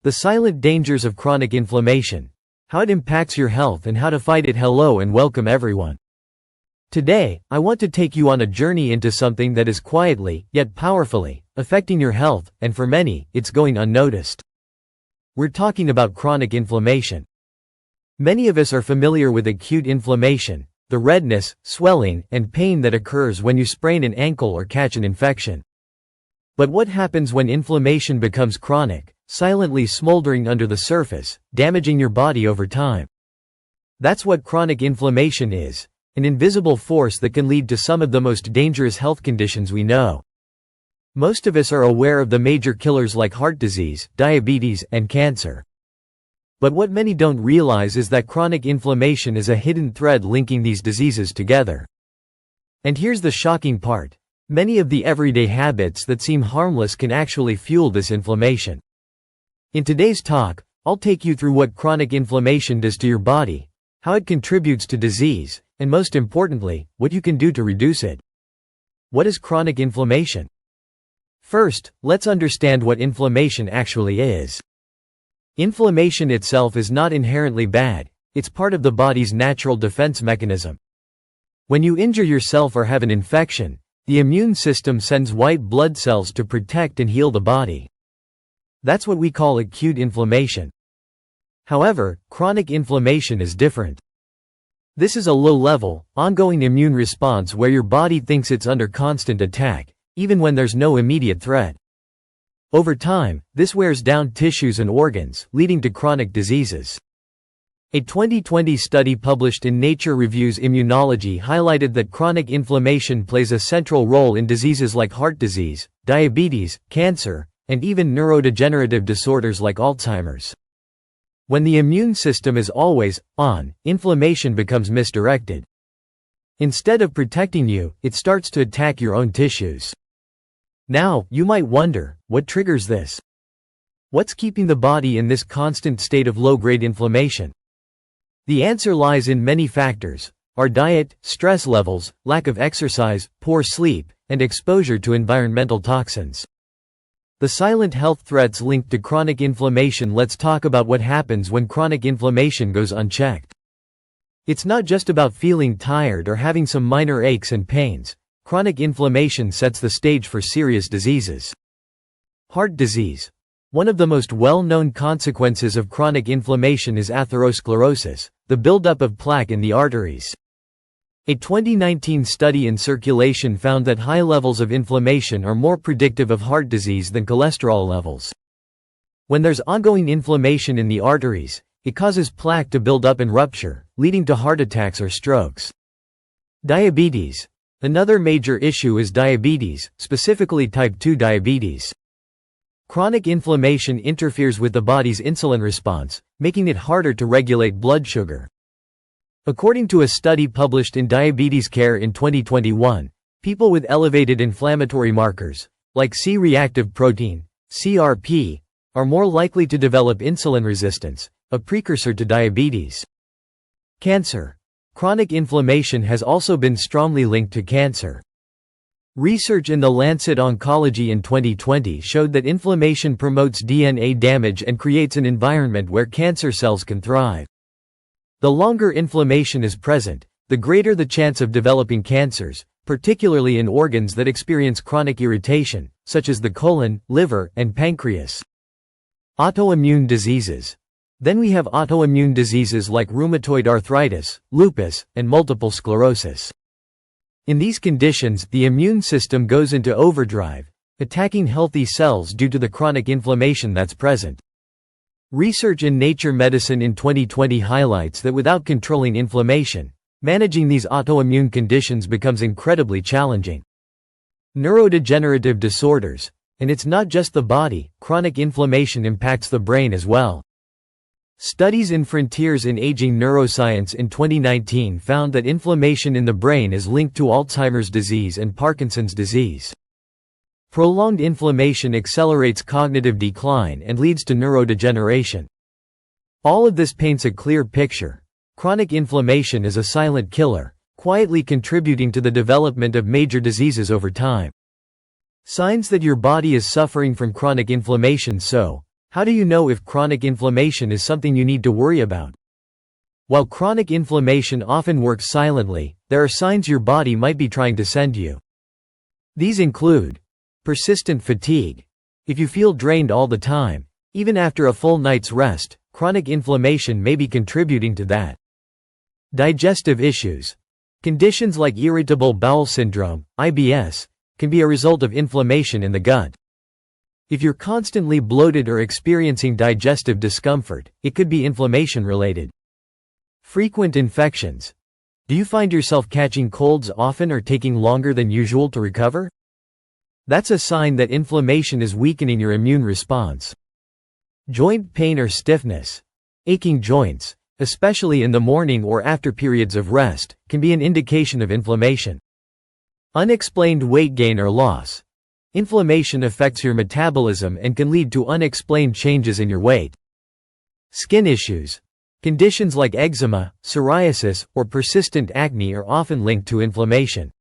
The silent dangers of chronic inflammation. How it impacts your health and how to fight it. Hello and welcome everyone. Today, I want to take you on a journey into something that is quietly, yet powerfully, affecting your health, and for many, it's going unnoticed. We're talking about chronic inflammation. Many of us are familiar with acute inflammation, the redness, swelling, and pain that occurs when you sprain an ankle or catch an infection. But what happens when inflammation becomes chronic, silently smoldering under the surface, damaging your body over time? That's what chronic inflammation is, an invisible force that can lead to some of the most dangerous health conditions we know. Most of us are aware of the major killers like heart disease, diabetes, and cancer. But what many don't realize is that chronic inflammation is a hidden thread linking these diseases together. And here's the shocking part. Many of the everyday habits that seem harmless can actually fuel this inflammation. In today's talk, I'll take you through what chronic inflammation does to your body, how it contributes to disease, and most importantly, what you can do to reduce it. What is chronic inflammation? First, let's understand what inflammation actually is. Inflammation itself is not inherently bad, it's part of the body's natural defense mechanism. When you injure yourself or have an infection, the immune system sends white blood cells to protect and heal the body. That's what we call acute inflammation. However, chronic inflammation is different. This is a low-level, ongoing immune response where your body thinks it's under constant attack, even when there's no immediate threat. Over time, this wears down tissues and organs, leading to chronic diseases. A 2020 study published in Nature Reviews Immunology highlighted that chronic inflammation plays a central role in diseases like heart disease, diabetes, cancer, and even neurodegenerative disorders like Alzheimer's. When the immune system is always on, inflammation becomes misdirected. Instead of protecting you, it starts to attack your own tissues. Now, you might wonder, what triggers this? What's keeping the body in this constant state of low-grade inflammation? The answer lies in many factors: our diet, stress levels, lack of exercise, poor sleep, and exposure to environmental toxins. The silent health threats linked to chronic inflammation. Let's talk about what happens when chronic inflammation goes unchecked. It's not just about feeling tired or having some minor aches and pains. Chronic inflammation sets the stage for serious diseases. Heart disease. One of the most well-known consequences of chronic inflammation is atherosclerosis, the buildup of plaque in the arteries. A 2019 study in Circulation found that high levels of inflammation are more predictive of heart disease than cholesterol levels. When there's ongoing inflammation in the arteries, it causes plaque to build up and rupture, leading to heart attacks or strokes. Diabetes. Another major issue is diabetes, specifically type 2 diabetes. Chronic inflammation interferes with the body's insulin response, making it harder to regulate blood sugar. According to a study published in Diabetes Care in 2021, people with elevated inflammatory markers, like C-reactive protein, CRP, are more likely to develop insulin resistance, a precursor to diabetes. Cancer. Chronic inflammation has also been strongly linked to cancer. Research in The Lancet Oncology in 2020 showed that inflammation promotes DNA damage and creates an environment where cancer cells can thrive. The longer inflammation is present, the greater the chance of developing cancers, particularly in organs that experience chronic irritation, such as the colon, liver, and pancreas. Autoimmune diseases. Then we have autoimmune diseases like rheumatoid arthritis, lupus, and multiple sclerosis. In these conditions, the immune system goes into overdrive, attacking healthy cells due to the chronic inflammation that's present. Research in Nature Medicine in 2020 highlights that without controlling inflammation, managing these autoimmune conditions becomes incredibly challenging. Neurodegenerative disorders. And it's not just the body, chronic inflammation impacts the brain as well. Studies in Frontiers in Aging Neuroscience in 2019 found that inflammation in the brain is linked to Alzheimer's disease and Parkinson's disease. Prolonged inflammation accelerates cognitive decline and leads to neurodegeneration. All of this paints a clear picture. Chronic inflammation is a silent killer, quietly contributing to the development of major diseases over time. Signs that your body is suffering from chronic inflammation. So, How do you know if chronic inflammation is something you need to worry about? While chronic inflammation often works silently, there are signs your body might be trying to send you. These include persistent fatigue. If you feel drained all the time, even after a full night's rest, chronic inflammation may be contributing to that. Digestive issues. Conditions like irritable bowel syndrome, IBS, can be a result of inflammation in the gut. If you're constantly bloated or experiencing digestive discomfort, it could be inflammation-related. Frequent infections. Do you find yourself catching colds often or taking longer than usual to recover? That's a sign that inflammation is weakening your immune response. Joint pain or stiffness. Aching joints, especially in the morning or after periods of rest, can be an indication of inflammation. Unexplained weight gain or loss. Inflammation affects your metabolism and can lead to unexplained changes in your weight. Skin issues. Conditions like eczema, psoriasis, or persistent acne are often linked to inflammation.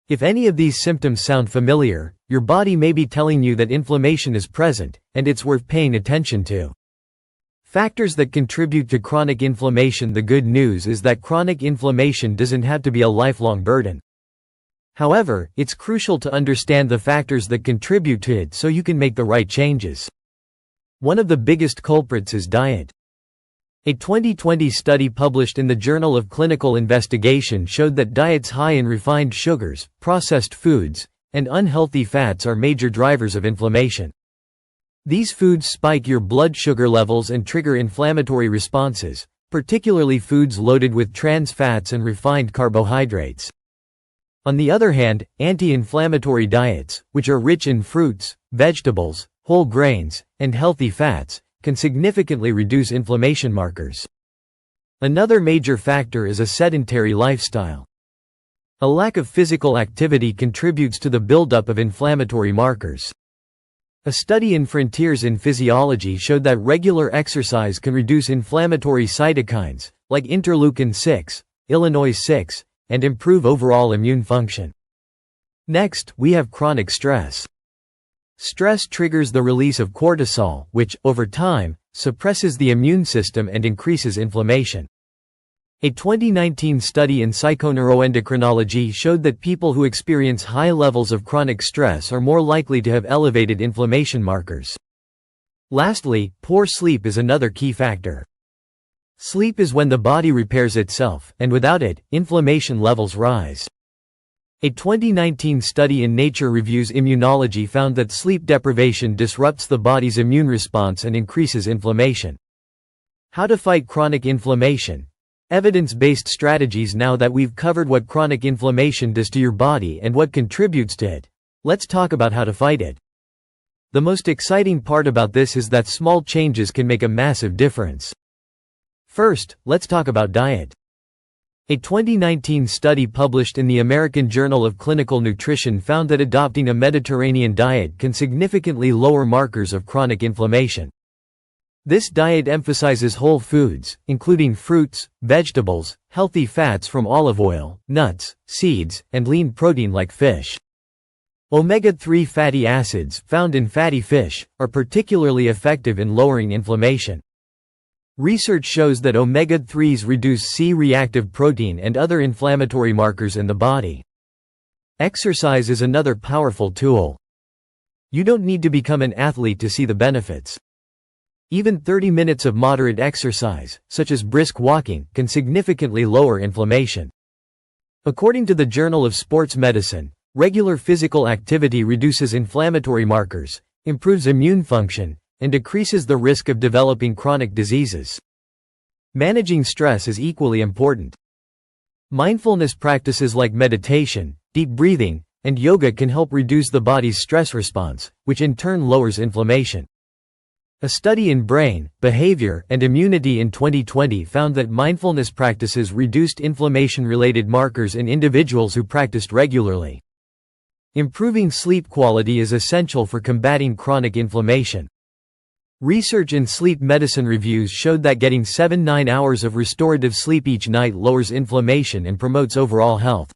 If any of these symptoms sound familiar, your body may be telling you that inflammation is present, and it's worth paying attention to. Factors that contribute to chronic inflammation. The good news is that chronic inflammation doesn't have to be a lifelong burden. However, it's crucial to understand the factors that contribute to it so you can make the right changes. One of the biggest culprits is diet. A 2020 study published in the Journal of Clinical Investigation showed that diets high in refined sugars, processed foods, and unhealthy fats are major drivers of inflammation. These foods spike your blood sugar levels and trigger inflammatory responses, particularly foods loaded with trans fats and refined carbohydrates. On the other hand, anti-inflammatory diets, which are rich in fruits, vegetables, whole grains, and healthy fats, can significantly reduce inflammation markers. Another major factor is a sedentary lifestyle. A lack of physical activity contributes to the buildup of inflammatory markers. A study in Frontiers in Physiology showed that regular exercise can reduce inflammatory cytokines, like interleukin-6, Illinois-6, and improve overall immune function. Next, we have chronic stress. Stress triggers the release of cortisol, which, over time, suppresses the immune system and increases inflammation. A 2019 study in psychoneuroendocrinology showed that people who experience high levels of chronic stress are more likely to have elevated inflammation markers. Lastly, poor sleep is another key factor. Sleep is when the body repairs itself, and without it, inflammation levels rise. A 2019 study in Nature Reviews Immunology found that sleep deprivation disrupts the body's immune response and increases inflammation. How to fight chronic inflammation? Evidence-based strategies. Now that we've covered what chronic inflammation does to your body and what contributes to it, let's talk about how to fight it. The most exciting part about this is that small changes can make a massive difference. First, let's talk about diet. A 2019 study published in the American Journal of Clinical Nutrition found that adopting a Mediterranean diet can significantly lower markers of chronic inflammation. This diet emphasizes whole foods, including fruits, vegetables, healthy fats from olive oil, nuts, seeds, and lean protein like fish. Omega-3 fatty acids, found in fatty fish, are particularly effective in lowering inflammation. Research shows that omega-3s reduce C-reactive protein and other inflammatory markers in the body. Exercise is another powerful tool. You don't need to become an athlete to see the benefits. Even 30 minutes of moderate exercise, such as brisk walking, can significantly lower inflammation. According to the Journal of Sports Medicine, regular physical activity reduces inflammatory markers, improves immune function, and decreases the risk of developing chronic diseases. Managing stress is equally important. Mindfulness practices like meditation, deep breathing, and yoga can help reduce the body's stress response, which in turn lowers inflammation. A study in Brain, Behavior, and Immunity in 2020 found that mindfulness practices reduced inflammation-related markers in individuals who practiced regularly. Improving sleep quality is essential for combating chronic inflammation. Research in sleep medicine reviews showed that getting 7–9 hours of restorative sleep each night lowers inflammation and promotes overall health.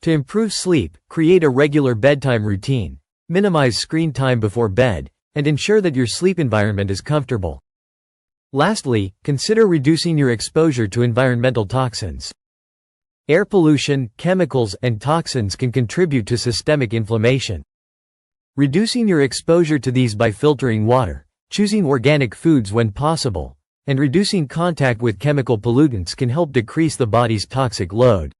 To improve sleep, create a regular bedtime routine, minimize screen time before bed, and ensure that your sleep environment is comfortable. Lastly, consider reducing your exposure to environmental toxins. Air pollution, chemicals, and toxins can contribute to systemic inflammation. Reducing your exposure to these by filtering water, choosing organic foods when possible, and reducing contact with chemical pollutants can help decrease the body's toxic load.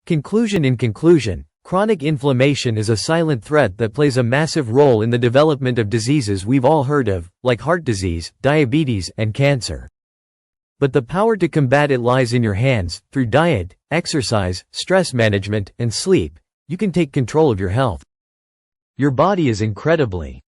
In conclusion, chronic inflammation is a silent threat that plays a massive role in the development of diseases we've all heard of, like heart disease, diabetes, and cancer. But the power to combat it lies in your hands. Through diet, exercise, stress management, and sleep, you can take control of your health. Your body is incredibly